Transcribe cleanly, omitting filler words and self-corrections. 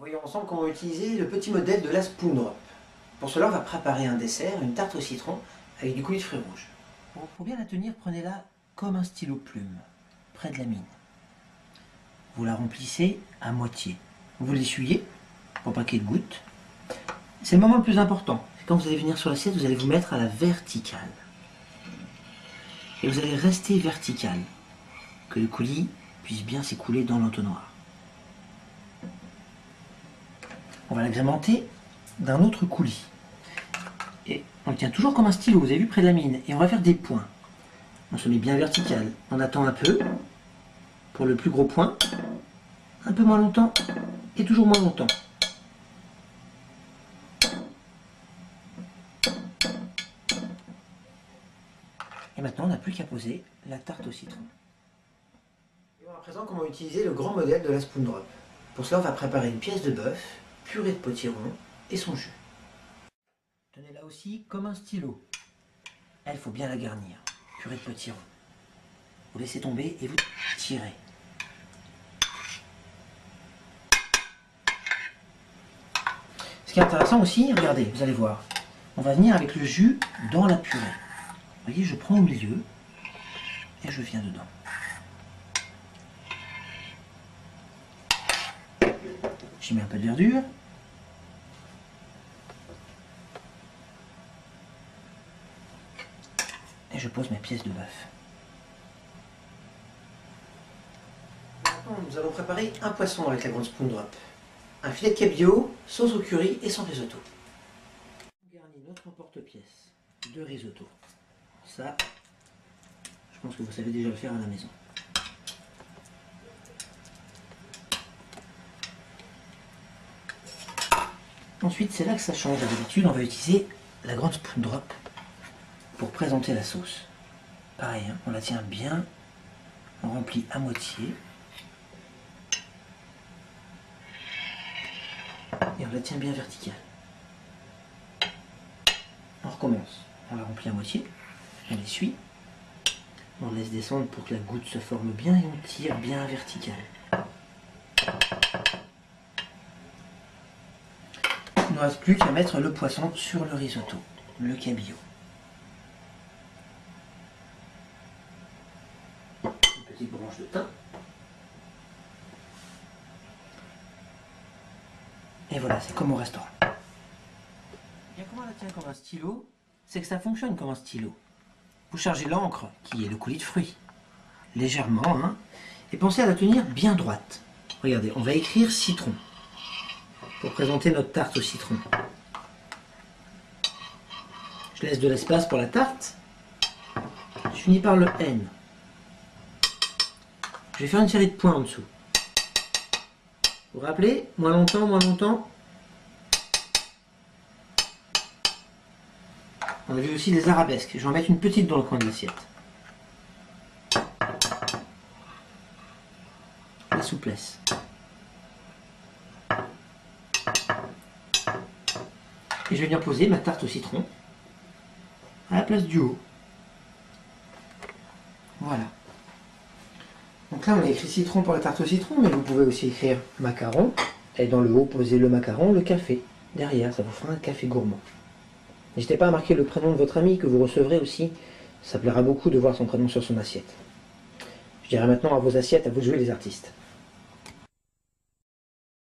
Voyons ensemble comment utiliser le petit modèle de la Spoon Drop. Pour cela, on va préparer un dessert, une tarte au citron avec du coulis de fruits rouges. Pour bien la tenir, prenez-la comme un stylo plume, près de la mine. Vous la remplissez à moitié. Vous l'essuyez pour pas qu'elle goutte. C'est le moment le plus important. Quand vous allez venir sur l'assiette, vous allez vous mettre à la verticale. Et vous allez rester vertical, que le coulis puisse bien s'écouler dans l'entonnoir. On va l'agrémenter d'un autre coulis. Et on le tient toujours comme un stylo, vous avez vu, près de la mine. Et on va faire des points. On se met bien vertical. On attend un peu pour le plus gros point. Un peu moins longtemps et toujours moins longtemps. Et maintenant, on n'a plus qu'à poser la tarte au citron. Et voilà à présent comment utiliser le grand modèle de la Spoon Drop. Pour cela, on va préparer une pièce de bœuf, purée de potiron et son jus. Tenez-la aussi comme un stylo. Elle, faut bien la garnir. Purée de potiron. Vous laissez tomber et vous tirez. Ce qui est intéressant aussi, regardez, vous allez voir, on va venir avec le jus dans la purée. Vous voyez, je prends au milieu et je viens dedans. J'y mets un peu de verdure. Et je pose mes pièces de bœuf. Maintenant, nous allons préparer un poisson avec la grande Spoon Drop. Un filet de cabillaud, sauce au curry et son risotto. On garnit notre emporte-pièce de risotto. Ça, je pense que vous savez déjà le faire à la maison. Ensuite, c'est là que ça change. D'habitude, on va utiliser la grande Spoon Drop pour présenter la sauce. Pareil, hein, on la tient bien, on remplit à moitié. Et on la tient bien verticale. On recommence. On la remplit à moitié. On l'essuie. On laisse descendre pour que la goutte se forme bien et on tire bien vertical. Il ne reste plus qu'à mettre le poisson sur le risotto, le cabillaud. Une petite branche de thym. Et voilà, c'est comme au restaurant. Bien, comment on la tient comme un stylo? C'est que ça fonctionne comme un stylo. Vous chargez l'encre, qui est le coulis de fruits, légèrement, hein, et pensez à la tenir bien droite. Regardez, on va écrire citron, pour présenter notre tarte au citron. Je laisse de l'espace pour la tarte. Je finis par le N. Je vais faire une série de points en dessous. Vous vous rappelez? Moins longtemps, moins longtemps. On a vu aussi des arabesques. Je vais en mettre une petite dans le coin de l'assiette. La souplesse. Et je vais venir poser ma tarte au citron à la place du haut. Voilà. Donc là, on a écrit citron pour la tarte au citron, mais vous pouvez aussi écrire macaron. Et dans le haut, poser le macaron, le café. Derrière, ça vous fera un café gourmand. N'hésitez pas à marquer le prénom de votre ami que vous recevrez aussi. Ça plaira beaucoup de voir son prénom sur son assiette. Je dirai maintenant à vos assiettes, à vous de jouer les artistes.